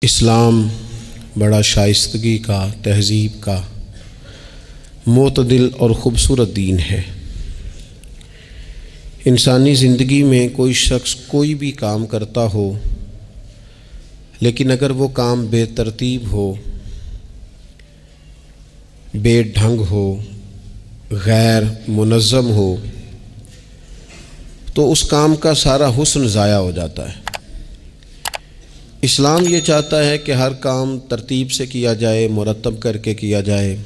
اسلام بڑا شائستگی کا، تہذیب کا، معتدل اور خوبصورت دین ہے۔ انسانی زندگی میں کوئی شخص کوئی بھی کام کرتا ہو، لیکن اگر وہ کام بے ترتیب ہو، بے ڈھنگ ہو، غیر منظم ہو، تو اس کام کا سارا حسن ضائع ہو جاتا ہے۔ اسلام یہ چاہتا ہے کہ ہر کام ترتیب سے کیا جائے، مرتب کر کے کیا جائے،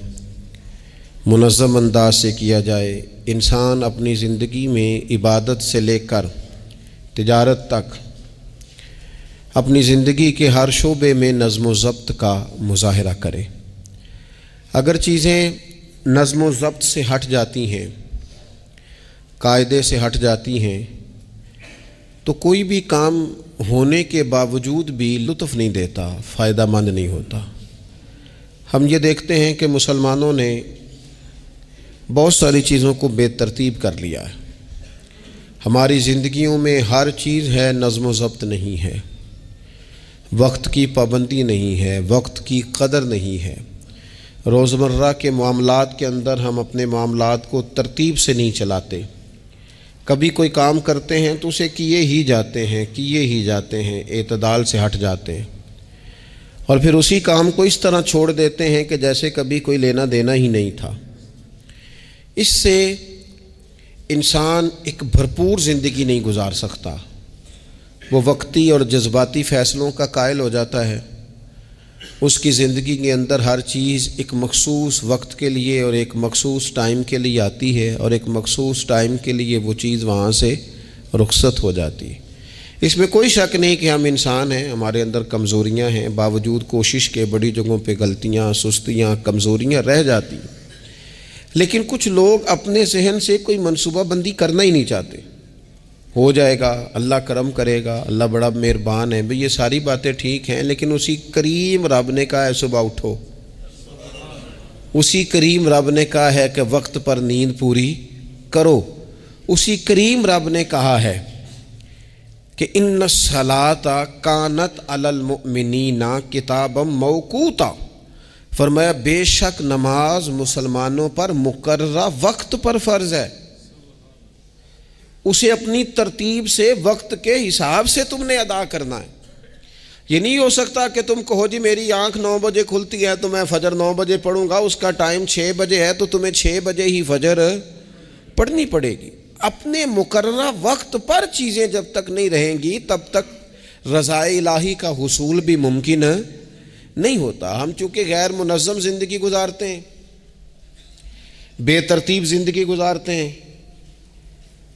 منظم انداز سے کیا جائے۔ انسان اپنی زندگی میں عبادت سے لے کر تجارت تک اپنی زندگی کے ہر شعبے میں نظم و ضبط کا مظاہرہ کرے۔ اگر چیزیں نظم و ضبط سے ہٹ جاتی ہیں، قاعدے سے ہٹ جاتی ہیں، تو کوئی بھی کام ہونے کے باوجود بھی لطف نہیں دیتا، فائدہ مند نہیں ہوتا۔ ہم یہ دیکھتے ہیں کہ مسلمانوں نے بہت ساری چیزوں کو بے ترتیب کر لیا ہے۔ ہماری زندگیوں میں ہر چیز ہے، نظم و ضبط نہیں ہے، وقت کی پابندی نہیں ہے، وقت کی قدر نہیں ہے۔ روزمرہ کے معاملات کے اندر ہم اپنے معاملات کو ترتیب سے نہیں چلاتے۔ کبھی کوئی کام کرتے ہیں تو اسے کیے ہی جاتے ہیں، اعتدال سے ہٹ جاتے ہیں، اور پھر اسی کام کو اس طرح چھوڑ دیتے ہیں کہ جیسے کبھی کوئی لینا دینا ہی نہیں تھا۔ اس سے انسان ایک بھرپور زندگی نہیں گزار سکتا، وہ وقتی اور جذباتی فیصلوں کا قائل ہو جاتا ہے۔ اس کی زندگی کے اندر ہر چیز ایک مخصوص وقت کے لیے اور ایک مخصوص ٹائم کے لیے آتی ہے، اور ایک مخصوص ٹائم کے لیے وہ چیز وہاں سے رخصت ہو جاتی ہے۔ اس میں کوئی شک نہیں کہ ہم انسان ہیں، ہمارے اندر کمزوریاں ہیں، باوجود کوشش کے بڑی جگہوں پہ غلطیاں، سستیاں، کمزوریاں رہ جاتی ہیں۔ لیکن کچھ لوگ اپنے ذہن سے کوئی منصوبہ بندی کرنا ہی نہیں چاہتے۔ ہو جائے گا، اللہ کرم کرے گا، اللہ بڑا مہربان ہے، بھئی یہ ساری باتیں ٹھیک ہیں، لیکن اسی کریم رب نے کہا ہے صبح اٹھو، اسی کریم رب نے کہا ہے کہ وقت پر نیند پوری کرو، اسی کریم رب نے کہا ہے کہ ان الصلاۃ کانت علی المؤمنین کتابا موقوتا، فرمایا بے شک نماز مسلمانوں پر مقررہ وقت پر فرض ہے۔ اسے اپنی ترتیب سے، وقت کے حساب سے تم نے ادا کرنا ہے۔ یہ نہیں ہو سکتا کہ تم کہو جی میری آنکھ 9 بجے کھلتی ہے تو میں فجر 9 بجے پڑھوں گا، اس کا ٹائم 6 بجے ہے تو تمہیں 6 بجے ہی فجر پڑھنی پڑے گی۔ اپنے مقررہ وقت پر چیزیں جب تک نہیں رہیں گی تب تک رضا الہی کا حصول بھی ممکن نہیں ہوتا۔ ہم چونکہ غیر منظم زندگی گزارتے ہیں، بے ترتیب زندگی گزارتے ہیں،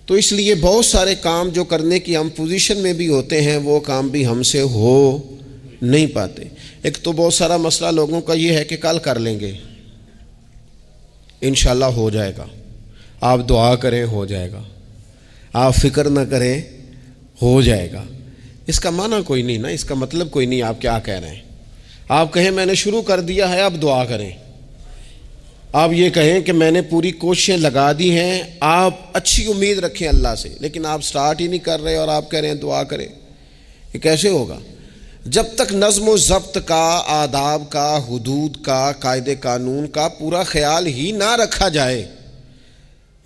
تو اس لیے بہت سارے کام جو کرنے کی ہم پوزیشن میں بھی ہوتے ہیں وہ کام بھی ہم سے ہو نہیں پاتے۔ ایک تو بہت سارا مسئلہ لوگوں کا یہ ہے کہ کل کر لیں گے، انشاءاللہ ہو جائے گا، آپ دعا کریں ہو جائے گا، آپ فکر نہ کریں ہو جائے گا۔ اس کا معنی کوئی نہیں نا، اس کا مطلب کوئی نہیں۔ آپ کیا کہہ رہے ہیں؟ آپ کہیں میں نے شروع کر دیا ہے، آپ دعا کریں۔ آپ یہ کہیں کہ میں نے پوری کوششیں لگا دی ہیں، آپ اچھی امید رکھیں اللہ سے، لیکن آپ سٹارٹ ہی نہیں کر رہے اور آپ کہہ رہے ہیں دعا کریں۔ یہ کیسے ہوگا؟ جب تک نظم و ضبط کا، آداب کا، حدود کا، قاعدے قانون کا پورا خیال ہی نہ رکھا جائے۔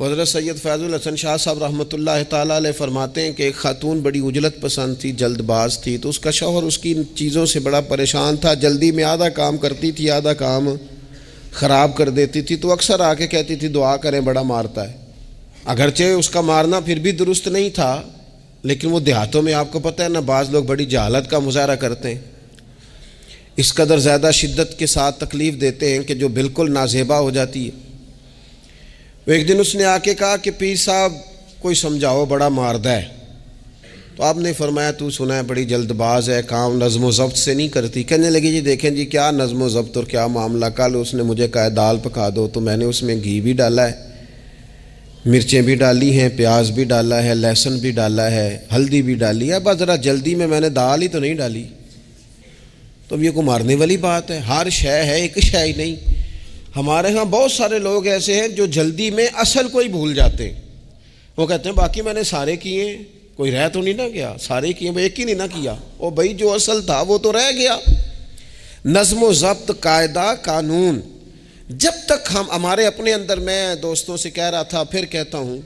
حضرت سید فیض الحسن شاہ صاحب رحمۃ اللہ تعالیٰ علیہ فرماتے ہیں کہ ایک خاتون بڑی عجلت پسند تھی، جلد باز تھی، تو اس کا شوہر اس کی چیزوں سے بڑا پریشان تھا، جلدی میں آدھا کام کرتی تھی، آدھا کام خراب کر دیتی تھی، تو اکثر آ کے کہتی تھی دعا کریں بڑا مارتا ہے۔ اگرچہ اس کا مارنا پھر بھی درست نہیں تھا، لیکن وہ دیہاتوں میں آپ کو پتہ ہے نا، بعض لوگ بڑی جہالت کا مظاہرہ کرتے ہیں، اس قدر زیادہ شدت کے ساتھ تکلیف دیتے ہیں کہ جو بالکل نازیبا ہو جاتی ہے۔ ایک دن اس نے آ کے کہا کہ پیر صاحب کوئی سمجھاؤ، بڑا ماردہ ہے۔ تو آپ نے فرمایا تو سنا ہے بڑی جلد باز ہے، کام نظم و ضبط سے نہیں کرتی۔ کہنے لگی جی دیکھیں جی کیا نظم و ضبط اور کیا معاملہ، کل اس نے مجھے کہا دال پکا دو تو میں نے اس میں گھی بھی ڈالا ہے، مرچیں بھی ڈالی ہیں، پیاز بھی ڈالا ہے، لہسن بھی ڈالا ہے، ہلدی بھی ڈالی ہے، بس ذرا جلدی میں نے دال ہی تو نہیں ڈالی۔ تو اب یہ کو مارنے والی بات ہے؟ ہر شے ہے، ایک شے ہی نہیں۔ ہمارے ہاں بہت سارے لوگ ایسے ہیں جو جلدی میں اصل کو ہی بھول جاتے ہیں۔ وہ کہتے ہیں باقی میں نے سارے کیے، کوئی رہ تو نہیں نہ گیا، سارے کیے، ایک ہی نہیں نہ کیا، اور بھائی جو اصل تھا وہ تو رہ گیا۔ نظم و ضبط، قاعدہ، قانون، جب تک ہمارے اپنے اندر، میں دوستوں سے کہہ رہا تھا پھر کہتا ہوں،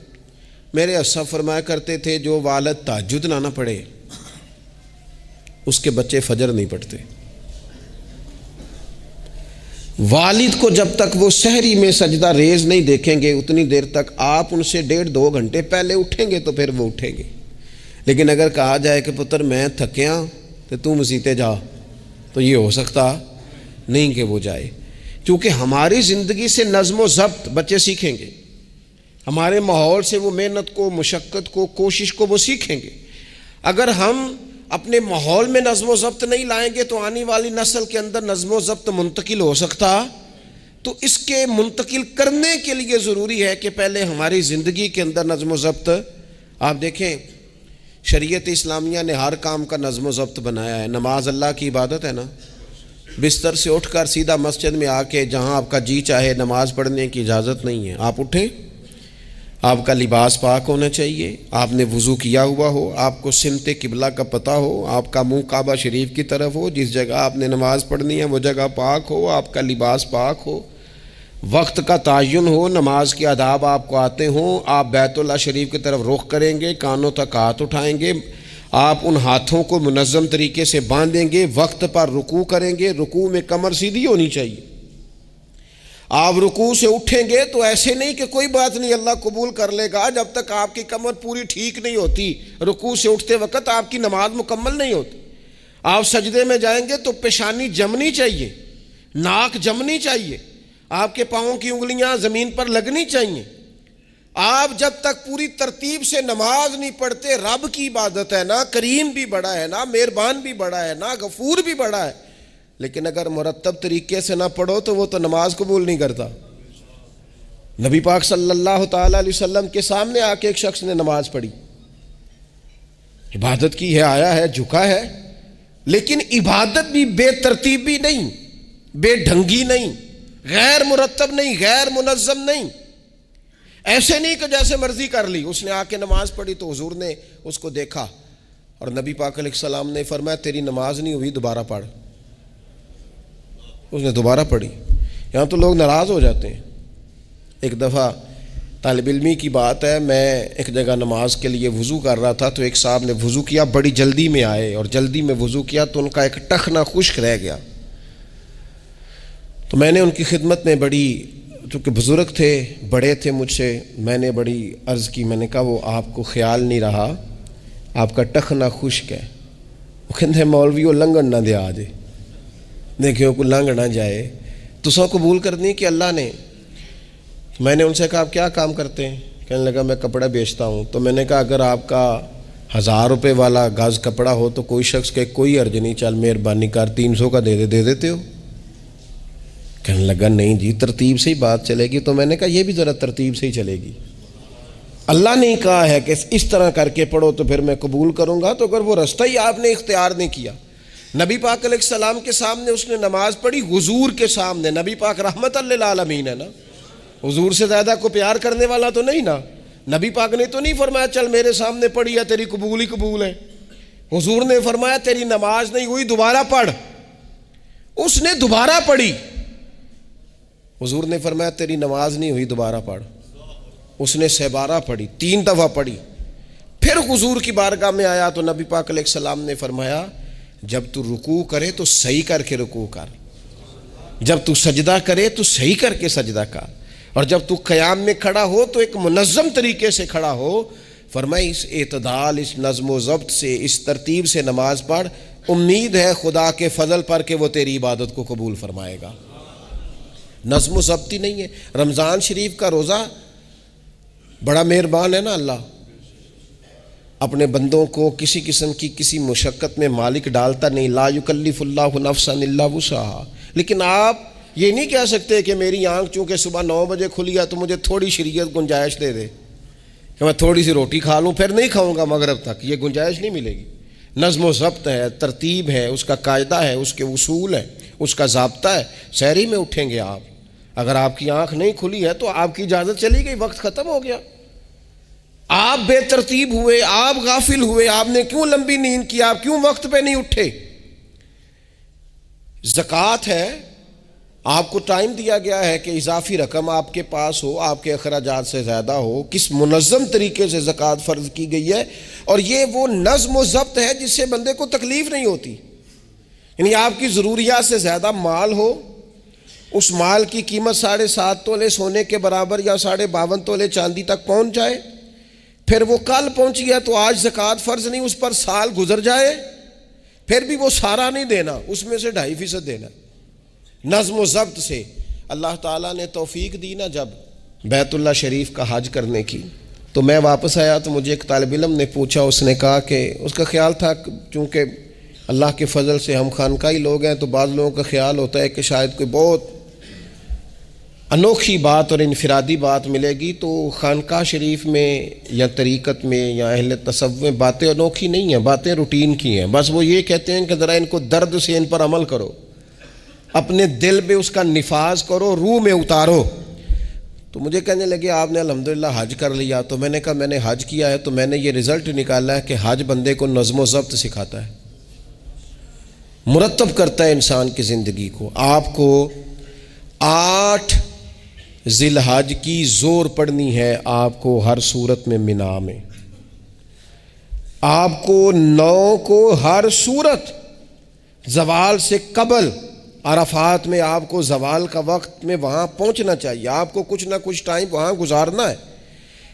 میرے اسلاف فرمایا کرتے تھے جو والد تہجد نہ پڑھے اس کے بچے فجر نہیں پڑھتے۔ والد کو جب تک وہ سحری میں سجدہ ریز نہیں دیکھیں گے اتنی دیر تک آپ ان سے 1.5-2 گھنٹے پہلے اٹھیں گے تو پھر وہ اٹھیں گے۔ لیکن اگر کہا جائے کہ پتر میں تھکیاں تو تم مسیتے جا، تو یہ ہو سکتا نہیں کہ وہ جائے، کیونکہ ہماری زندگی سے نظم و ضبط بچے سیکھیں گے، ہمارے ماحول سے وہ محنت کو، مشقت کو، کوشش کو وہ سیکھیں گے۔ اگر ہم اپنے ماحول میں نظم و ضبط نہیں لائیں گے تو آنے والی نسل کے اندر نظم و ضبط منتقل ہو سکتا، تو اس کے منتقل کرنے کے لیے ضروری ہے کہ پہلے ہماری زندگی کے اندر نظم و ضبط۔ آپ دیکھیں شریعت اسلامیہ نے ہر کام کا نظم و ضبط بنایا ہے۔ نماز اللہ کی عبادت ہے نا، بستر سے اٹھ کر سیدھا مسجد میں آ کے جہاں آپ کا جی چاہے نماز پڑھنے کی اجازت نہیں ہے۔ آپ اٹھیں، آپ کا لباس پاک ہونا چاہیے، آپ نے وضو کیا ہوا ہو، آپ کو سمت قبلہ کا پتہ ہو، آپ کا منہ کعبہ شریف کی طرف ہو، جس جگہ آپ نے نماز پڑھنی ہے وہ جگہ پاک ہو، آپ کا لباس پاک ہو، وقت کا تعین ہو، نماز کے آداب آپ کو آتے ہوں، آپ بیت اللہ شریف کی طرف رخ کریں گے، کانوں تک ہاتھ اٹھائیں گے، آپ ان ہاتھوں کو منظم طریقے سے باندھیں گے، وقت پر رکوع کریں گے، رکوع میں کمر سیدھی ہونی چاہیے۔ آپ رکوع سے اٹھیں گے تو ایسے نہیں کہ کوئی بات نہیں اللہ قبول کر لے گا، جب تک آپ کی کمر پوری ٹھیک نہیں ہوتی رکوع سے اٹھتے وقت آپ کی نماز مکمل نہیں ہوتی۔ آپ سجدے میں جائیں گے تو پیشانی جمنی چاہیے، ناک جمنی چاہیے، آپ کے پاؤں کی انگلیاں زمین پر لگنی چاہیے۔ آپ جب تک پوری ترتیب سے نماز نہیں پڑھتے، رب کی عبادت ہے نا، کریم بھی بڑا ہے نا، مہربان بھی بڑا ہے نا، غفور بھی بڑا ہے، لیکن اگر مرتب طریقے سے نہ پڑھو تو وہ تو نماز قبول نہیں کرتا۔ نبی پاک صلی اللہ تعالی علیہ وسلم کے سامنے آ کے ایک شخص نے نماز پڑھی، عبادت کی ہے، آیا ہے، جھکا ہے، لیکن عبادت بھی بے ترتیب بھی نہیں، بے ڈھنگی نہیں، غیر مرتب نہیں، غیر منظم نہیں، ایسے نہیں کہ جیسے مرضی کر لی۔ اس نے آ کے نماز پڑھی تو حضور نے اس کو دیکھا اور نبی پاک علیہ السلام نے فرمایا تیری نماز نہیں ہوئی، دوبارہ پڑھ۔ اس نے دوبارہ پڑھی۔ یہاں تو لوگ ناراض ہو جاتے ہیں۔ ایک دفعہ طالب علمی کی بات ہے، میں ایک جگہ نماز کے لیے وضو کر رہا تھا تو ایک صاحب نے وضو کیا، بڑی جلدی میں آئے اور جلدی میں وضو کیا تو ان کا ایک ٹخنا خشک رہ گیا۔ تو میں نے ان کی خدمت میں بڑی، چونکہ بزرگ تھے، بڑے تھے مجھ سے، میں نے بڑی عرض کی، میں نے کہا وہ آپ کو خیال نہیں رہا، آپ کا ٹخنا خشک ہے۔ وہ کہتے ہیں مولوی وہ لنگن نہ دے آج، دیکھیں کوئی لنگ نہ جائے، تو سو قبول کرنی کہ اللہ نے۔ میں نے ان سے کہا آپ کیا کام کرتے ہیں؟ کہنے لگا میں کپڑا بیچتا ہوں۔ تو میں نے کہا اگر آپ کا 1000 روپے والا گز کپڑا ہو تو کوئی شخص کہ کوئی عرض نہیں، چل مہربانی کر 300 کا دے دیتے ہو؟ کہنے لگا نہیں جی ترتیب سے ہی بات چلے گی۔ تو میں نے کہا یہ بھی ذرا ترتیب سے ہی چلے گی، اللہ نے کہا ہے کہ اس طرح کر کے پڑھو تو پھر میں قبول کروں گا۔ تو اگر وہ رستہ ہی آپ نے اختیار نہیں کیا، نبی پاک علیہ السلام کے سامنے اس نے نماز پڑھی، حضور کے سامنے، نبی پاک رحمت للعالمین ہے نا، حضور سے زیادہ کو پیار کرنے والا تو نہیں نا۔ نبی پاک نے تو نہیں فرمایا چل میرے سامنے پڑھی ہے تیری قبول ہی قبول ہے، حضور نے فرمایا تیری نماز نہیں ہوئی، دوبارہ پڑھ۔ اس نے دوبارہ پڑھی، حضور نے فرمایا تیری نماز نہیں ہوئی، دوبارہ پڑھ۔ اس نے 12 پڑھی، 3 دفعہ پڑھی، پھر حضور کی بارگاہ میں آیا تو نبی پاک علیہ السلام نے فرمایا جب تو رکوع کرے تو صحیح کر کے رکوع کر، جب تو سجدہ کرے تو صحیح کر کے سجدہ کر، اور جب تو قیام میں کھڑا ہو تو ایک منظم طریقے سے کھڑا ہو۔ فرمایا اس اعتدال، اس نظم و ضبط سے، اس ترتیب سے نماز پڑھ، امید ہے خدا کے فضل پر کہ وہ تیری عبادت کو قبول فرمائے گا۔ نظم و ضبط ہی نہیں ہے۔ رمضان شریف کا روزہ بڑا مہربان ہے نا اللہ، اپنے بندوں کو کسی قسم کی کسی مشقت میں مالک ڈالتا نہیں، لا یکلف اللہ نفسا الا وسعہا۔ لیکن آپ یہ نہیں کہہ سکتے کہ میری آنکھ چونکہ صبح 9 بجے کھلی ہے تو مجھے تھوڑی شریعت گنجائش دے دے کہ میں تھوڑی سی روٹی کھا لوں پھر نہیں کھاؤں گا مغرب تک، یہ گنجائش نہیں ملے گی۔ نظم و ضبط ہے، ترتیب ہے، اس کا قاعدہ ہے، اس کے اصول ہے، اس کا ضابطہ ہے۔ سحری میں اٹھیں گے آپ، اگر آپ کی آنکھ نہیں کھلی ہے تو آپ کی اجازت چلی گئی، وقت ختم ہو گیا۔ آپ بے ترتیب ہوئے، آپ غافل ہوئے، آپ نے کیوں لمبی نیند کی، آپ کیوں وقت پہ نہیں اٹھے؟ زکوٰۃ ہے، آپ کو ٹائم دیا گیا ہے کہ اضافی رقم آپ کے پاس ہو، آپ کے اخراجات سے زیادہ ہو، کس منظم طریقے سے زکوٰۃ فرض کی گئی ہے، اور یہ وہ نظم و ضبط ہے جس سے بندے کو تکلیف نہیں ہوتی. یعنی آپ کی ضروریات سے زیادہ مال ہو، اس مال کی قیمت 7.5 تولے سونے کے برابر یا 52.5 تولے چاندی تک پہنچ جائے، پھر وہ کل پہنچ گیا تو آج زکوٰۃ فرض نہیں، اس پر سال گزر جائے، پھر بھی وہ سارا نہیں دینا، اس میں سے 2.5% دینا. نظم و ضبط سے اللہ تعالیٰ نے توفیق دی نا جب بیت اللہ شریف کا حج کرنے کی. تو میں واپس آیا تو مجھے ایک طالب علم نے پوچھا، اس نے کہا کہ اس کا خیال تھا چونکہ اللہ کے فضل سے ہم خانقاہی لوگ ہیں تو بعض لوگوں کا خیال ہوتا ہے کہ شاید کوئی بہت انوکھی بات اور انفرادی بات ملے گی، تو خانقاہ شریف میں یا طریقت میں یا اہل تصوف میں باتیں انوکھی نہیں ہیں، باتیں روٹین کی ہیں. بس وہ یہ کہتے ہیں کہ ذرا ان کو درد سے ان پر عمل کرو، اپنے دل میں اس کا نفاذ کرو، روح میں اتارو. تو مجھے کہنے لگے آپ نے الحمدللہ حج کر لیا. تو میں نے کہا میں نے حج کیا ہے تو میں نے یہ رزلٹ نکالا ہے کہ حج بندے کو نظم و ضبط سکھاتا ہے، مرتب کرتا ہے انسان کی زندگی کو. آپ کو 8 ذی الحج کی زور پڑنی ہے، آپ کو ہر صورت میں مینا میں، آپ کو 9 کو ہر صورت زوال سے قبل عرفات میں آپ کو زوال کا وقت میں وہاں پہنچنا چاہیے، آپ کو کچھ نہ کچھ ٹائم وہاں گزارنا ہے.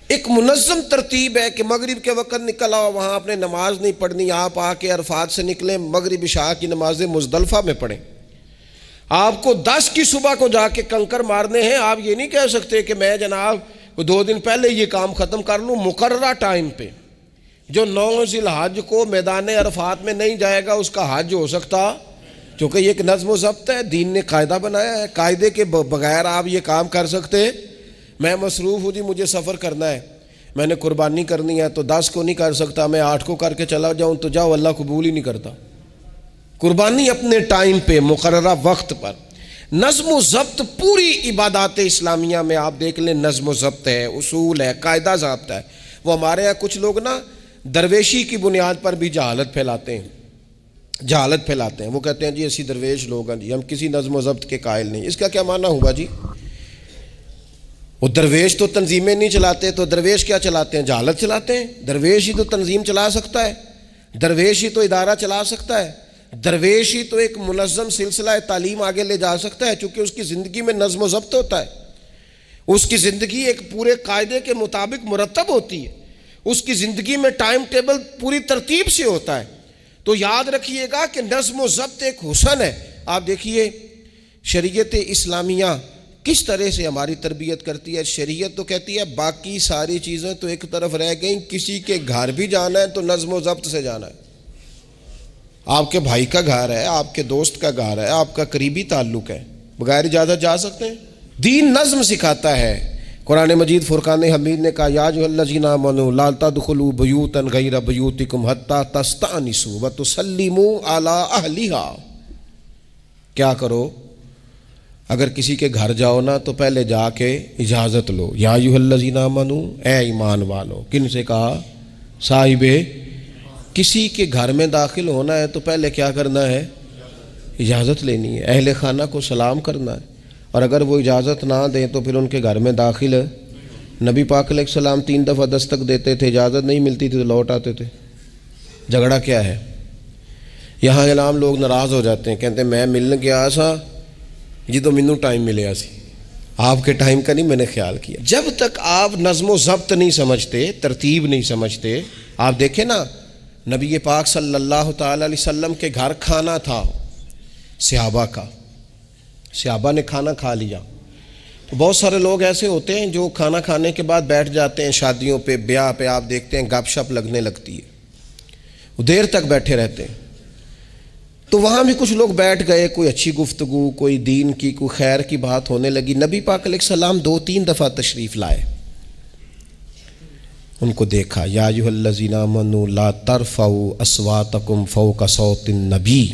ایک منظم ترتیب ہے کہ مغرب کے وقت نکل آؤ، وہاں آپ نے نماز نہیں پڑھنی، آپ آ کے عرفات سے نکلیں، مغرب عشاء کی نمازیں مزدلفہ میں پڑھیں. آپ کو 10 کی صبح کو جا کے کنکر مارنے ہیں، آپ یہ نہیں کہہ سکتے کہ میں جناب 2 دن پہلے یہ کام ختم کر لوں. مقررہ ٹائم پہ جو 9 ذی الحج کو میدان عرفات میں نہیں جائے گا اس کا حج ہو سکتا، کیونکہ یہ ایک نظم و ضبط ہے، دین نے قاعدہ بنایا ہے، قاعدے کے بغیر آپ یہ کام کر سکتے. میں مصروف ہوں جی، مجھے سفر کرنا ہے، میں نے قربانی کرنی ہے تو 10 کو نہیں کر سکتا، میں 8 کو کر کے چلا جاؤں تو جاؤ، اللہ قبول ہی نہیں کرتا. قربانی اپنے ٹائم پہ مقررہ وقت پر. نظم و ضبط پوری عبادات اسلامیہ میں آپ دیکھ لیں، نظم و ضبط ہے، اصول ہے، قاعدہ ضابطہ ہے. وہ ہمارے یہاں کچھ لوگ نا درویشی کی بنیاد پر بھی جہالت پھیلاتے ہیں، وہ کہتے ہیں جی اسی درویش لوگ ہیں جی، ہم کسی نظم و ضبط کے قائل نہیں. اس کا کیا معنی ہوا جی؟ وہ درویش تو تنظیمیں نہیں چلاتے، تو درویش کیا چلاتے ہیں؟ جہالت چلاتے ہیں. درویش ہی تو تنظیم چلا سکتا ہے، درویش ہی تو ادارہ چلا سکتا ہے، درویش ہی تو ایک منظم سلسلہ تعلیم آگے لے جا سکتا ہے، چونکہ اس کی زندگی میں نظم و ضبط ہوتا ہے، اس کی زندگی ایک پورے قاعدے کے مطابق مرتب ہوتی ہے، اس کی زندگی میں ٹائم ٹیبل پوری ترتیب سے ہوتا ہے. تو یاد رکھیے گا کہ نظم و ضبط ایک حسن ہے. آپ دیکھیے شریعت اسلامیہ کس طرح سے ہماری تربیت کرتی ہے. شریعت تو کہتی ہے باقی ساری چیزیں تو ایک طرف رہ گئیں، کسی کے گھر بھی جانا ہے تو نظم و ضبط سے جانا ہے. آپ کے بھائی کا گھر ہے، آپ کے دوست کا گھر ہے، آپ کا قریبی تعلق ہے، بغیر اجازت جا سکتے ہیں؟ دین نظم سکھاتا ہے. قرآن مجید فرقان حمید نے کہا یا ایھا الذین آمنوا لا تدخلوا بیوتا غیر بیوتکم حتی تستأنسوا وتسلموا علی اہلھا. کیا کرو؟ اگر کسی کے گھر جاؤ نا تو پہلے جا کے اجازت لو. یا ایھا الذین آمنوا، اے ایمان والو. کن سے کہا؟ صاحب. کسی کے گھر میں داخل ہونا ہے تو پہلے کیا کرنا ہے؟ اجازت لینی ہے. اہل خانہ کو سلام کرنا ہے، اور اگر وہ اجازت نہ دیں تو پھر ان کے گھر میں داخل ہے. نبی پاک علیہ السلام 3 دفعہ دستک دیتے تھے، اجازت نہیں ملتی تھی تو لوٹ آتے تھے. جھگڑا کیا ہے؟ یہاں عام لوگ ناراض ہو جاتے ہیں، کہتے ہیں میں ملنے گیا سا جی تو مینوں ٹائم ملیا سی، آپ کے ٹائم کا نہیں میں نے خیال کیا. جب تک آپ نظم و ضبط نہیں سمجھتے، ترتیب نہیں سمجھتے. آپ دیکھیں نا نبی پاک صلی اللہ تعالی علیہ وسلم کے گھر کھانا تھا صحابہ کا، صحابہ نے کھانا کھا لیا. تو بہت سارے لوگ ایسے ہوتے ہیں جو کھانا کھانے کے بعد بیٹھ جاتے ہیں، شادیوں پہ، بیاہ پہ آپ دیکھتے ہیں گپ شپ لگنے لگتی ہے، وہ دیر تک بیٹھے رہتے ہیں. تو وہاں بھی کچھ لوگ بیٹھ گئے، کوئی اچھی گفتگو، کوئی دین کی، کوئی خیر کی بات ہونے لگی. نبی پاک علیہ السلام 2-3 دفعہ تشریف لائے، ان کو دیکھا. یا ایھا الذین آمنوا لا ترفعوا اصواتکم فوق صوت النبی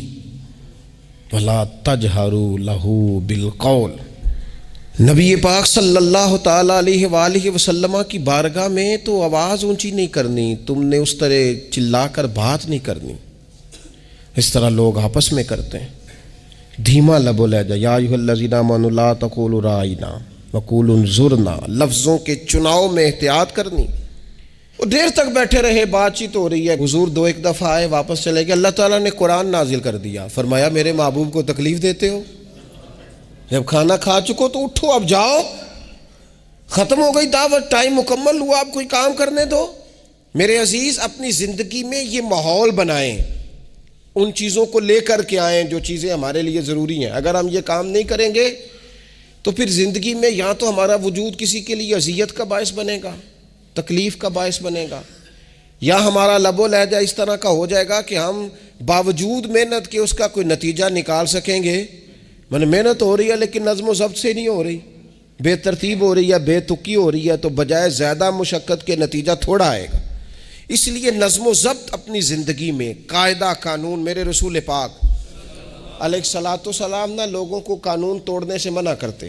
ولا تجہروا لہ بالقول. نبی پاک صلی اللہ تعالی علیہ وآلہ وسلم کی بارگاہ میں تو آواز اونچی نہیں کرنی، تم نے اس طرح چلا کر بات نہیں کرنی، اس طرح لوگ آپس میں کرتے ہیں. دھیما لب و لہجہ، یا ایھا الذین آمنوا لا تقولوا رائنا وقولوا انظرنا، لفظوں کے چناؤ میں احتیاط کرنی۔ وہ دیر تک بیٹھے رہے، بات چیت ہو رہی ہے، حضور دو ایک دفعہ آئے، واپس چلے گئے۔ اللہ تعالیٰ نے قرآن نازل کر دیا، فرمایا میرے محبوب کو تکلیف دیتے ہو؟ جب کھانا کھا چکو تو اٹھو، اب جاؤ، ختم ہو گئی دعوت، ٹائم مکمل ہوا، اب کوئی کام کرنے دو۔ میرے عزیز، اپنی زندگی میں یہ ماحول بنائیں، ان چیزوں کو لے کر کے آئیں جو چیزیں ہمارے لیے ضروری ہیں۔ اگر ہم یہ کام نہیں کریں گے تو پھر زندگی میں یا تو ہمارا وجود کسی کے لیے اذیت کا باعث بنے گا، تکلیف کا باعث بنے گا، یا ہمارا لب و لہجہ اس طرح کا ہو جائے گا کہ ہم باوجود محنت کے اس کا کوئی نتیجہ نکال سکیں گے۔ محنت ہو رہی ہے لیکن نظم و ضبط سے نہیں ہو رہی، بے ترتیب ہو رہی ہے، بے تکی ہو رہی ہے، تو بجائے زیادہ مشقت کے نتیجہ تھوڑا آئے گا۔ اس لیے نظم و ضبط اپنی زندگی میں، قاعدہ قانون۔ میرے رسول پاک علیہ الصلاۃ والسلام نہ لوگوں کو قانون توڑنے سے منع کرتے،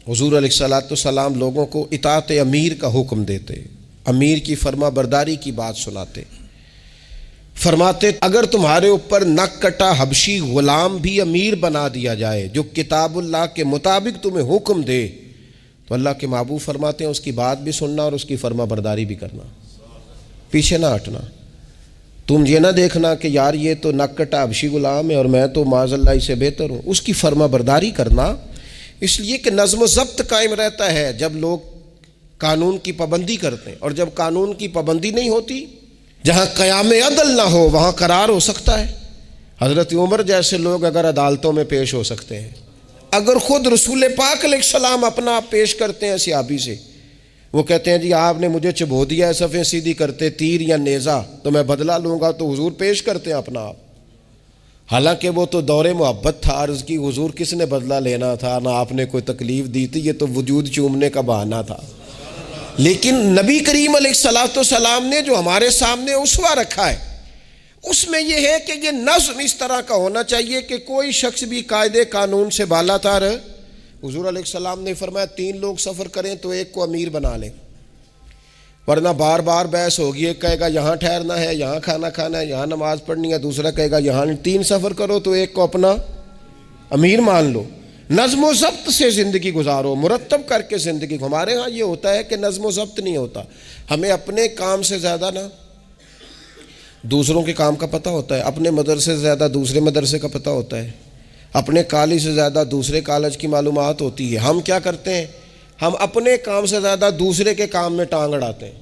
حضور علیہ الصلاۃ والسلام لوگوں کو اطاعت امیر کا حکم دیتے، امیر کی فرما برداری کی بات سناتے، فرماتے اگر تمہارے اوپر نک کٹا حبشی غلام بھی امیر بنا دیا جائے جو کتاب اللہ کے مطابق تمہیں حکم دے، تو اللہ کے محبوب فرماتے ہیں اس کی بات بھی سننا اور اس کی فرما برداری بھی کرنا، پیچھے نہ ہٹنا۔ تم یہ نہ دیکھنا کہ یار یہ تو نک کٹا حبشی غلام ہے اور میں تو معاذ اللہ اس سے بہتر ہوں، اس کی فرما برداری کرنا۔ اس لیے کہ نظم و ضبط قائم رہتا ہے جب لوگ قانون کی پابندی کرتے ہیں، اور جب قانون کی پابندی نہیں ہوتی، جہاں قیام عدل نہ ہو وہاں قرار ہو سکتا ہے۔ حضرت عمر جیسے لوگ اگر عدالتوں میں پیش ہو سکتے ہیں، اگر خود رسول پاک علیہ السلام اپنا آپ پیش کرتے ہیں صحابی سے، وہ کہتے ہیں جی آپ نے مجھے چبھو دیا ہے صفیں سیدھی کرتے تیر یا نیزہ، تو میں بدلہ لوں گا، تو حضور پیش کرتے ہیں اپنا آپ، حالانکہ وہ تو دور محبت تھا، عرض کی حضور کس نے بدلہ لینا تھا، نہ آپ نے کوئی تکلیف دی تھی، یہ تو وجود چومنے کا بہانہ تھا۔ لیکن نبی کریم علیہ الصلاۃ والسلام نے جو ہمارے سامنے اسوہ رکھا ہے، اس میں یہ ہے کہ یہ نظم اس طرح کا ہونا چاہیے کہ کوئی شخص بھی قاعدے قانون سے بالا تر۔ حضور علیہ السلام نے فرمایا 3 لوگ سفر کریں تو ایک کو امیر بنا لیں، ورنہ بار بار بحث ہوگی، ایک کہے گا یہاں ٹھہرنا ہے، یہاں کھانا کھانا ہے، یہاں نماز پڑھنی ہے، دوسرا کہے گا یہاں۔ 3 سفر کرو تو ایک کو اپنا امیر مان لو، نظم و ضبط سے زندگی گزارو، مرتب کر کے زندگی۔ ہمارے ہاں یہ ہوتا ہے کہ نظم و ضبط نہیں ہوتا، ہمیں اپنے کام سے زیادہ نا دوسروں کے کام کا پتہ ہوتا ہے، اپنے مدرسے سے زیادہ دوسرے مدرسے کا پتہ ہوتا ہے، اپنے کالج سے زیادہ دوسرے کالج کی معلومات ہوتی ہے۔ ہم کیا کرتے ہیں، ہم اپنے کام سے زیادہ دوسرے کے کام میں ٹانگ اڑاتے ہیں،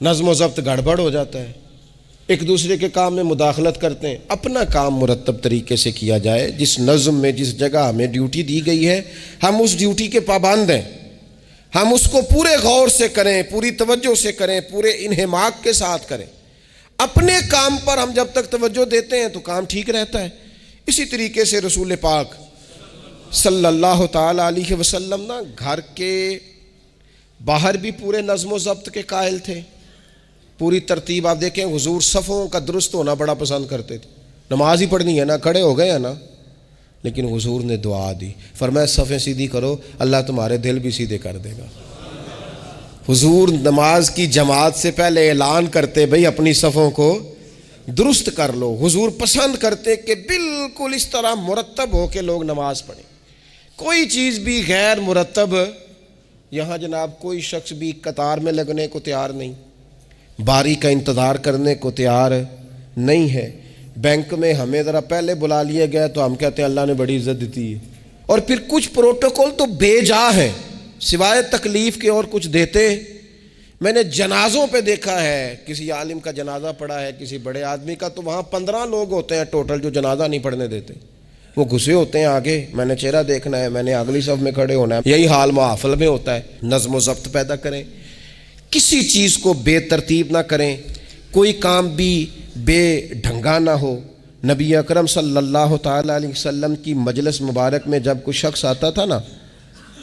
نظم و ضبط گڑبڑ ہو جاتا ہے، ایک دوسرے کے کام میں مداخلت کرتے ہیں۔ اپنا کام مرتب طریقے سے کیا جائے، جس نظم میں جس جگہ ہمیں ڈیوٹی دی گئی ہے ہم اس ڈیوٹی کے پابند ہیں، ہم اس کو پورے غور سے کریں، پوری توجہ سے کریں، پورے انہماک کے ساتھ کریں۔ اپنے کام پر ہم جب تک توجہ دیتے ہیں تو کام ٹھیک رہتا ہے۔ اسی طریقے سے رسول پاک صلی اللہ تعالی علیہ وسلم نا گھر کے باہر بھی پورے نظم و ضبط کے قائل تھے، پوری ترتیب۔ آپ دیکھیں حضور صفوں کا درست ہونا بڑا پسند کرتے تھے، نماز ہی پڑھنی ہے نا، کھڑے ہو گئے ہیں نا، لیکن حضور نے دعا دی، فرمایا صفیں سیدھی کرو، اللہ تمہارے دل بھی سیدھے کر دے گا۔ حضور نماز کی جماعت سے پہلے اعلان کرتے بھئی اپنی صفوں کو درست کر لو۔ حضور پسند کرتے کہ بالکل اس طرح مرتب ہو کے لوگ نماز پڑھیں، کوئی چیز بھی غیر مرتب، یہاں جناب کوئی شخص بھی قطار میں لگنے کو تیار نہیں، باری کا انتظار کرنے کو تیار نہیں ہے۔ بینک میں ہمیں ذرا پہلے بلا لیا گیا تو ہم کہتے ہیں اللہ نے بڑی عزت دیتی ہے، اور پھر کچھ پروٹوکول تو بے جا ہیں، سوائے تکلیف کے اور کچھ دیتے۔ میں نے جنازوں پہ دیکھا ہے، کسی عالم کا جنازہ پڑھا ہے، کسی بڑے آدمی کا، تو وہاں 15 لوگ ہوتے ہیں ٹوٹل جو جنازہ نہیں پڑھنے دیتے، وہ گھسے ہوتے ہیں آگے، میں نے چہرہ دیکھنا ہے، میں نے اگلی صف میں کھڑے ہونا ہے۔ یہی حال محافل میں ہوتا ہے۔ نظم و ضبط پیدا کریں، کسی چیز کو بے ترتیب نہ کریں، کوئی کام بھی بے ڈھنگا نہ ہو۔ نبی اکرم صلی اللہ تعالی علیہ وسلم کی مجلس مبارک میں جب کوئی شخص آتا تھا نا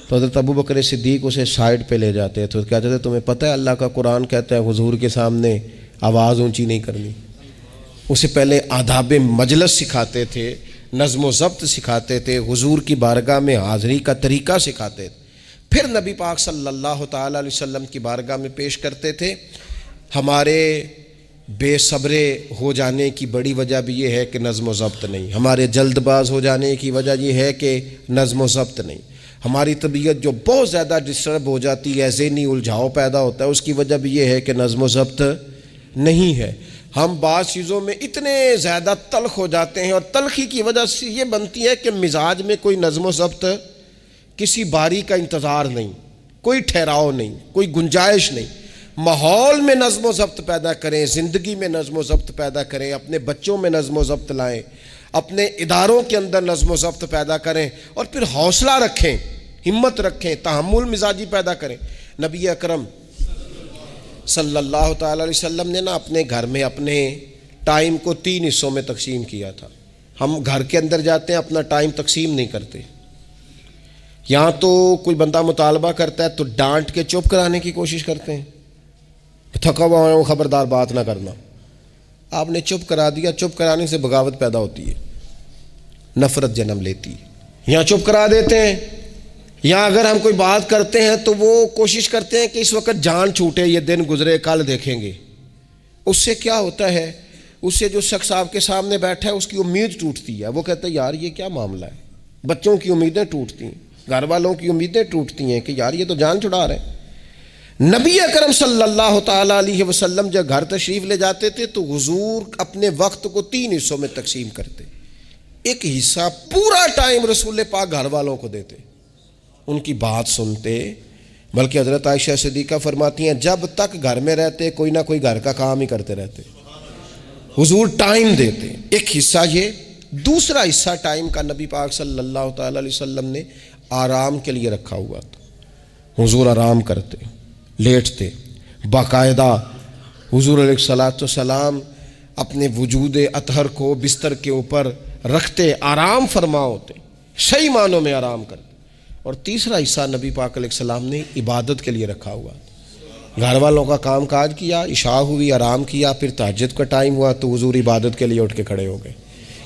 تو حضرت ابوبکر صدیق اسے سائڈ پہ لے جاتے تو کہتے تھے تمہیں پتہ ہے اللہ کا قرآن کہتا ہے حضور کے سامنے آواز اونچی نہیں کرنی۔ اسے پہلے آداب مجلس سکھاتے تھے، نظم و ضبط سکھاتے تھے، حضور کی بارگاہ میں حاضری کا طریقہ سکھاتے تھے، پھر نبی پاک صلی اللہ تعالی علیہ وسلم کی بارگاہ میں پیش کرتے تھے۔ ہمارے بے صبرے ہو جانے کی بڑی وجہ بھی یہ ہے کہ نظم و ضبط نہیں، ہمارے جلد باز ہو جانے کی وجہ یہ ہے کہ نظم و ضبط نہیں، ہماری طبیعت جو بہت زیادہ ڈسٹرب ہو جاتی ہے، ذہنی الجھاؤ پیدا ہوتا ہے، اس کی وجہ بھی یہ ہے کہ نظم و ضبط نہیں ہے۔ ہم بعض چیزوں میں اتنے زیادہ تلخ ہو جاتے ہیں، اور تلخی کی وجہ سے یہ بنتی ہے کہ مزاج میں کوئی نظم و ضبط، کسی باری کا انتظار نہیں، کوئی ٹھہراؤ نہیں، کوئی گنجائش نہیں۔ ماحول میں نظم و ضبط پیدا کریں، زندگی میں نظم و ضبط پیدا کریں، اپنے بچوں میں نظم و ضبط لائیں، اپنے اداروں کے اندر نظم و ضبط پیدا کریں، اور پھر حوصلہ رکھیں، ہمت رکھیں، تحمل مزاجی پیدا کریں۔ نبی اکرم صلی اللہ تعالی علیہ وسلم نے اپنے گھر میں اپنے ٹائم کو 3 حصوں میں تقسیم کیا تھا۔ ہم گھر کے اندر جاتے ہیں، اپنا ٹائم تقسیم نہیں کرتے، یہاں تو کوئی بندہ مطالبہ کرتا ہے تو ڈانٹ کے چپ کرانے کی کوشش کرتے ہیں، تھکا ہوا ہوں خبردار بات نہ کرنا۔ آپ نے چپ کرا دیا، چپ کرانے سے بغاوت پیدا ہوتی ہے، نفرت جنم لیتی ہے۔ یہاں چپ کرا دیتے ہیں، یا اگر ہم کوئی بات کرتے ہیں تو وہ کوشش کرتے ہیں کہ اس وقت جان چھوٹے، یہ دن گزرے کل دیکھیں گے۔ اس سے کیا ہوتا ہے، اس سے جو شخص آپ کے سامنے بیٹھا ہے اس کی امید ٹوٹتی ہے، وہ کہتا ہے یار یہ کیا معاملہ ہے۔ بچوں کی امیدیں ٹوٹتی ہیں، گھر والوں کی امیدیں ٹوٹتی ہیں کہ یار یہ تو جان چھڑا رہے ہیں۔ نبی اکرم صلی اللہ تعالی علیہ وسلم جب گھر تشریف لے جاتے تھے تو حضور اپنے وقت کو 3 حصوں میں تقسیم کرتے۔ ایک حصہ پورا ٹائم رسول پاک گھر والوں کو دیتے، ان کی بات سنتے، بلکہ حضرت عائشہ صدیقہ فرماتی ہیں جب تک گھر میں رہتے کوئی نہ کوئی گھر کا کام ہی کرتے رہتے، حضور ٹائم دیتے۔ ایک حصہ یہ، دوسرا حصہ ٹائم کا نبی پاک صلی اللہ تعالی علیہ وسلم نے آرام کے لیے رکھا ہوا تھا۔ حضور آرام کرتے، لیٹتے، باقاعدہ حضور علیہ الصلاۃ والسلام اپنے وجود اطہر کو بستر کے اوپر رکھتے، آرام فرما ہوتے، صحیح معنوں میں آرام کرتے۔ اور تیسرا حصہ نبی پاک علیہ السلام نے عبادت کے لیے رکھا ہوا، گھر والوں کا کام کاج کیا، عشاء ہوئی، آرام کیا، پھر تہجد کا ٹائم ہوا تو حضور عبادت کے لیے اٹھ کے کھڑے ہو گئے۔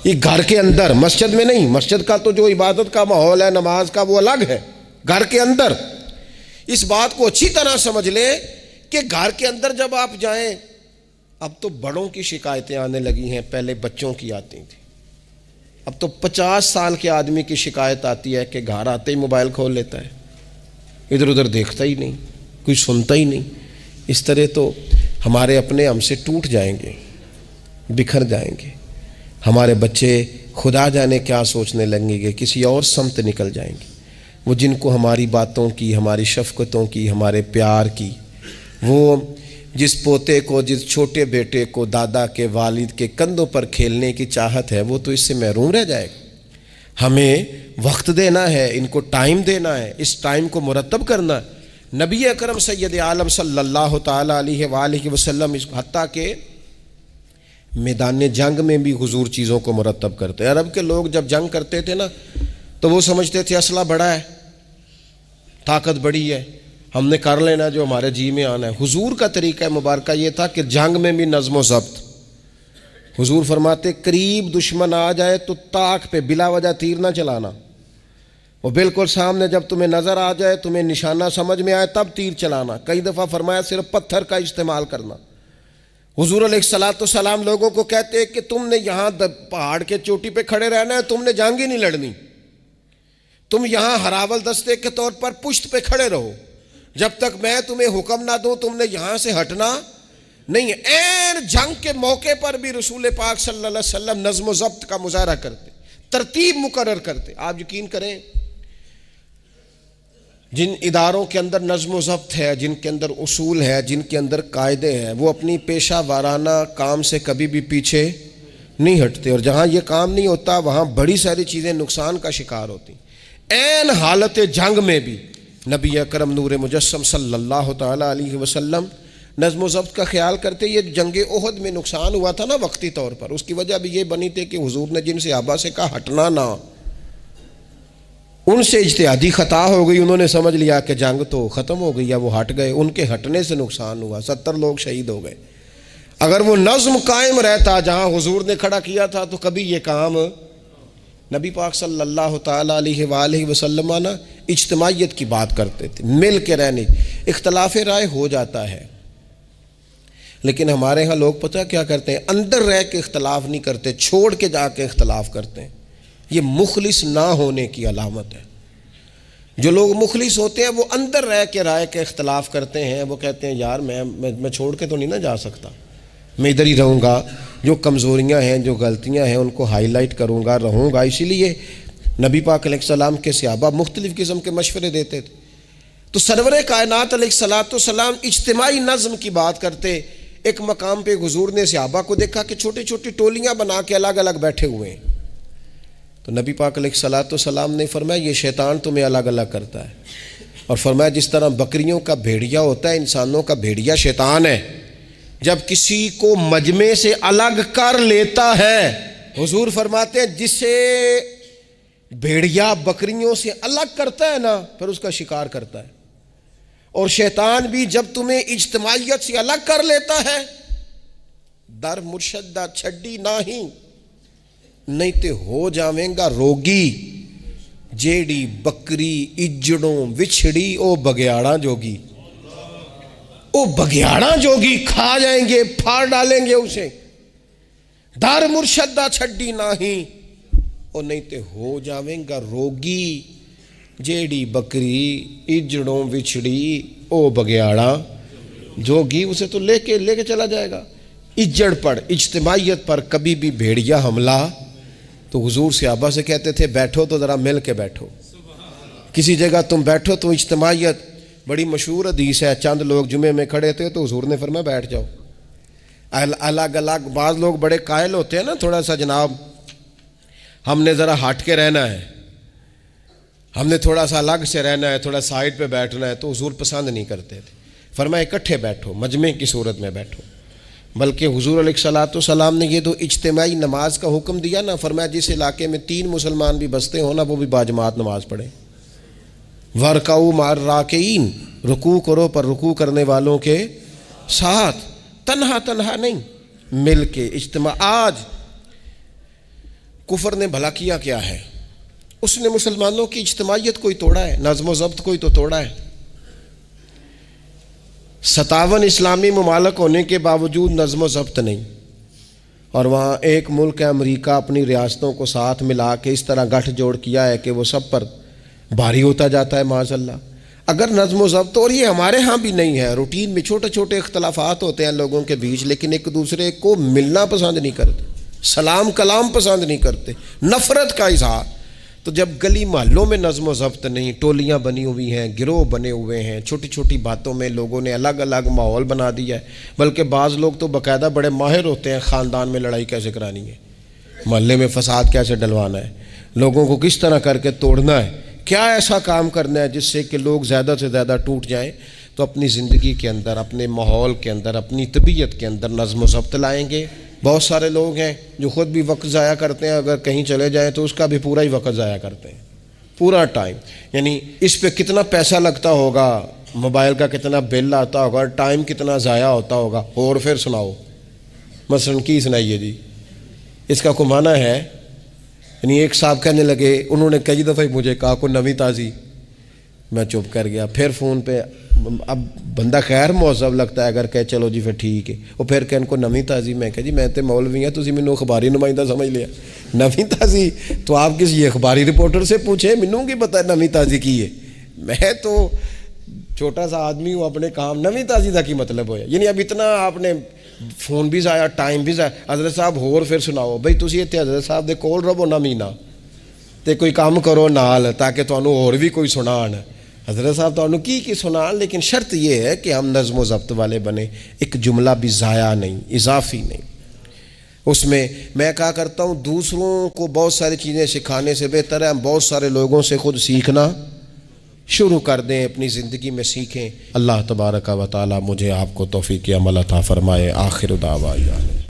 یہ گھر کے اندر، مسجد میں نہیں، مسجد کا تو جو عبادت کا ماحول ہے نماز کا وہ الگ ہے، گھر کے اندر اس بات کو اچھی طرح سمجھ لیں کہ گھر کے اندر جب آپ جائیں، اب تو بڑوں کی شکایتیں آنے لگی ہیں، پہلے بچوں کی آتی تھیں، اب تو 50 سال کے آدمی کی شکایت آتی ہے کہ گھر آتے ہی موبائل کھول لیتا ہے، ادھر ادھر دیکھتا ہی نہیں، کوئی سنتا ہی نہیں۔ اس طرح تو ہمارے اپنے ہم سے ٹوٹ جائیں گے، بکھر جائیں گے، ہمارے بچے خدا جانے کیا سوچنے لگیں گے، کسی اور سمت نکل جائیں گے۔ وہ جن کو ہماری باتوں کی، ہماری شفقتوں کی، ہمارے پیار کی، وہ جس پوتے کو، جس چھوٹے بیٹے کو دادا کے والد کے کندھوں پر کھیلنے کی چاہت ہے، وہ تو اس سے محروم رہ جائے گا۔ ہمیں وقت دینا ہے، ان کو ٹائم دینا ہے، اس ٹائم کو مرتب کرنا ہے۔ نبی اکرم سید عالم صلی اللہ تعالی علیہ وآلہ وسلم، حتیٰ کہ میدان جنگ میں بھی حضور چیزوں کو مرتب کرتے۔ عرب کے لوگ جب جنگ کرتے تھے نا تو وہ سمجھتے تھے اسلحہ بڑا ہے، طاقت بڑی ہے، ہم نے کر لینا جو ہمارے جی میں آنا ہے۔ حضور کا طریقہ مبارکہ یہ تھا کہ جنگ میں بھی نظم و ضبط۔ حضور فرماتے قریب دشمن آ جائے تو طاق پہ بلا وجہ تیر نہ چلانا، وہ بالکل سامنے جب تمہیں نظر آ جائے، تمہیں نشانہ سمجھ میں آئے تب تیر چلانا۔ کئی دفعہ فرمایا صرف پتھر کا استعمال کرنا۔ حضور علیہ الصلاۃ والسلام لوگوں کو کہتے کہ تم نے یہاں پہاڑ کے چوٹی پہ کھڑے رہنا ہے، تم نے جنگ ہی نہیں لڑنی، تم یہاں ہراول دستے کے طور پر پشت پہ کھڑے رہو، جب تک میں تمہیں حکم نہ دوں تم نے یہاں سے ہٹنا نہیں ہے۔ این جنگ کے موقع پر بھی رسول پاک صلی اللہ علیہ وسلم نظم و ضبط کا مظاہرہ کرتے، ترتیب مقرر کرتے۔ آپ یقین کریں جن اداروں کے اندر نظم و ضبط ہے، جن کے اندر اصول ہے، جن کے اندر قاعدے ہیں، وہ اپنی پیشہ وارانہ کام سے کبھی بھی پیچھے نہیں ہٹتے، اور جہاں یہ کام نہیں ہوتا وہاں بڑی ساری چیزیں نقصان کا شکار ہوتی۔ این حالت جنگ میں بھی نبی اکرم نور مجسم صلی اللہ تعالی علیہ وسلم نظم و ضبط کا خیال کرتے۔ یہ جنگ احد میں نقصان ہوا تھا نا وقتی طور پر، اس کی وجہ بھی یہ بنی تھی کہ حضور نے جن صحابہ سے کہا ہٹنا نہ، ان سے اجتہادی خطا ہو گئی، انہوں نے سمجھ لیا کہ جنگ تو ختم ہو گئی ہے، وہ ہٹ گئے، ان کے ہٹنے سے نقصان ہوا، 70 لوگ شہید ہو گئے۔ اگر وہ نظم قائم رہتا جہاں حضور نے کھڑا کیا تھا تو کبھی یہ کام نبی پاک صلی اللہ تعالی علیہ وآلہ وسلم نا اجتماعیت کی بات کرتے تھے، مل کے رہنے۔ اختلاف رائے ہو جاتا ہے، لیکن ہمارے ہاں لوگ پتہ کیا کرتے ہیں، اندر رہ کے اختلاف نہیں کرتے، چھوڑ کے جا کے اختلاف کرتے ہیں۔ یہ مخلص نہ ہونے کی علامت ہے۔ جو لوگ مخلص ہوتے ہیں وہ اندر رہ کے رائے کے اختلاف کرتے ہیں، وہ کہتے ہیں یار میں چھوڑ کے تو نہیں نہ جا سکتا، میں ادھر ہی رہوں گا، جو کمزوریاں ہیں جو غلطیاں ہیں ان کو ہائی لائٹ کروں گا، رہوں گا۔ اسی لیے نبی پاک علیہ السلام کے صحابہ مختلف قسم کے مشورے دیتے تھے۔ تو سرور کائنات علیہ السلام اجتماعی نظم کی بات کرتے۔ ایک مقام پہ حضور نے صحابہ کو دیکھا کہ چھوٹی چھوٹی ٹولیاں بنا کے الگ الگ بیٹھے ہوئے ہیں۔ تو نبی پاک علیہ السلام نے فرمایا یہ شیطان تمہیں الگ الگ کرتا ہے، اور فرمایا جس طرح بکریوں کا بھیڑیا ہوتا ہے، انسانوں کا بھیڑیا شیطان ہے۔ جب کسی کو مجمع سے الگ کر لیتا ہے، حضور فرماتے ہیں جسے بھیڑیا بکریوں سے الگ کرتا ہے نا، پھر اس کا شکار کرتا ہے۔ اور شیطان بھی جب تمہیں اجتماعیت سے الگ کر لیتا ہے، در مرشدہ چھڈی نہیں تے ہو جاویں گا روگی، جیڑی بکری اجڑوں وچھڑی او بگیاڑاں جوگی۔ او بگیاڑاں جوگی کھا جائیں گے، پھاڑ ڈالیں گے اسے۔ در مرشدہ چھڈی او نہیں تے ہو جاویں گا روگی، جیڑی بکری اجڑوں وچھڑی او بگیاڑاں جوگی۔ اسے تو لے کے چلا جائے گا۔ اجڑ پر، اجتماعیت پر کبھی بھی بھیڑیا حملہ، تو حضور صحابہ سے کہتے تھے بیٹھو تو ذرا مل کے بیٹھو، کسی جگہ تم بیٹھو تو اجتماعیت۔ بڑی مشہور حدیث ہے، چند لوگ جمعے میں کھڑے تھے تو حضور نے فرمایا بیٹھ جاؤ الگ الگ۔ بعض لوگ بڑے قائل ہوتے ہیں نا، تھوڑا سا جناب ہم نے ذرا ہٹ کے رہنا ہے، ہم نے تھوڑا سا الگ سے رہنا ہے، تھوڑا سائڈ پہ بیٹھنا ہے، تو حضور پسند نہیں کرتے تھے۔ فرمایا اکٹھے بیٹھو، مجمع کی صورت میں بیٹھو۔ بلکہ حضور علیہ السلام نے یہ تو اجتماعی نماز کا حکم دیا نا، فرمایا جس علاقے میں 3 مسلمان بھی بستے ہوں نا، وہ بھی باجماعت نماز پڑھیں۔ وَرْكَعُوا مَعَ الرَّاكِعِينَ، رکوع کرو پر رکوع کرنے والوں کے ساتھ، تنہا نہیں، مل کے اجتماع۔ آج کفر نے بھلا کیا ہے؟ اس نے مسلمانوں کی اجتماعیت کوئی توڑا ہے، نظم و ضبط کوئی تو توڑا ہے۔ 57 اسلامی ممالک ہونے کے باوجود نظم و ضبط نہیں، اور وہاں ایک ملک ہے امریکہ، اپنی ریاستوں کو ساتھ ملا کے اس طرح گٹھ جوڑ کیا ہے کہ وہ سب پر بھاری ہوتا جاتا ہے معاذ اللہ۔ اگر نظم و ضبط، اور یہ ہمارے ہاں بھی نہیں ہے، روٹین میں چھوٹے چھوٹے اختلافات ہوتے ہیں لوگوں کے بیچ، لیکن ایک دوسرے کو ملنا پسند نہیں کرتے، سلام کلام پسند نہیں کرتے، نفرت کا اظہار۔ تو جب گلی محلوں میں نظم و ضبط نہیں، ٹولیاں بنی ہوئی ہیں، گروہ بنے ہوئے ہیں، چھوٹی چھوٹی باتوں میں لوگوں نے الگ الگ ماحول بنا دیا ہے۔ بلکہ بعض لوگ تو باقاعدہ بڑے ماہر ہوتے ہیں خاندان میں لڑائی کیسے کرانی ہے، محلے میں فساد کیسے ڈلوانا ہے، لوگوں کو کس طرح کر کے توڑنا ہے، کیا ایسا کام کرنا ہے جس سے کہ لوگ زیادہ سے زیادہ ٹوٹ جائیں۔ تو اپنی زندگی کے اندر، اپنے ماحول کے اندر، اپنی طبیعت کے اندر نظم و ضبط لائیں گے۔ بہت سارے لوگ ہیں جو خود بھی وقت ضائع کرتے ہیں، اگر کہیں چلے جائیں تو اس کا بھی پورا ہی وقت ضائع کرتے ہیں، پورا ٹائم، یعنی اس پہ کتنا پیسہ لگتا ہوگا، موبائل کا کتنا بل آتا ہوگا، ٹائم کتنا ضائع ہوتا ہوگا۔ اور پھر سناؤ، مثلاً کی سنائیے جی، اس کا کوئی معنی ہے؟ یعنی ایک صاحب کہنے لگے، انہوں نے کئی دفعہ مجھے کہا کوئی نویں تازی، میں چپ کر گیا۔ پھر فون پہ، اب بندہ خیر مہذب لگتا ہے اگر کہے چلو جی پھر ٹھیک ہے، وہ پھر کہن کو نویں تازی، میں کہا جی میں تے مولوی ہیں، تسی مینوں اخباری نمائندہ سمجھ لیا، نویں تازی تو آپ کسی اخباری رپورٹر سے پوچھیں، مینوں کی پتہ نویں تازی کی ہے، میں تو چھوٹا سا آدمی ہوں، اپنے کام نویں تازی دا کی مطلب ہویا۔ یعنی اب اتنا آپ نے فون بھی ضائع، ٹائم بھی ضائع۔ حضرت صاحب ہور پھر سناؤ بھئی، تسی ایتھے حضرت صاحب دے کول رہو نہ مہینہ تے کوئی کام کرو نال، تاکہ تانوں اور بھی کوئی سنان۔ حضرت صاحب تانوں کی سنان، لیکن شرط یہ ہے کہ ہم نظم و ضبط والے بنیں، ایک جملہ بھی ضائع نہیں، اضافی نہیں۔ اس میں کہا کرتا ہوں دوسروں کو بہت ساری چیزیں سکھانے سے بہتر ہے ہم بہت سارے لوگوں سے خود سیکھنا شروع کر دیں، اپنی زندگی میں سیکھیں۔ اللہ تبارک و تعالی مجھے آپ کو توفیق عمل عطا فرمائے۔ آخر دعوانا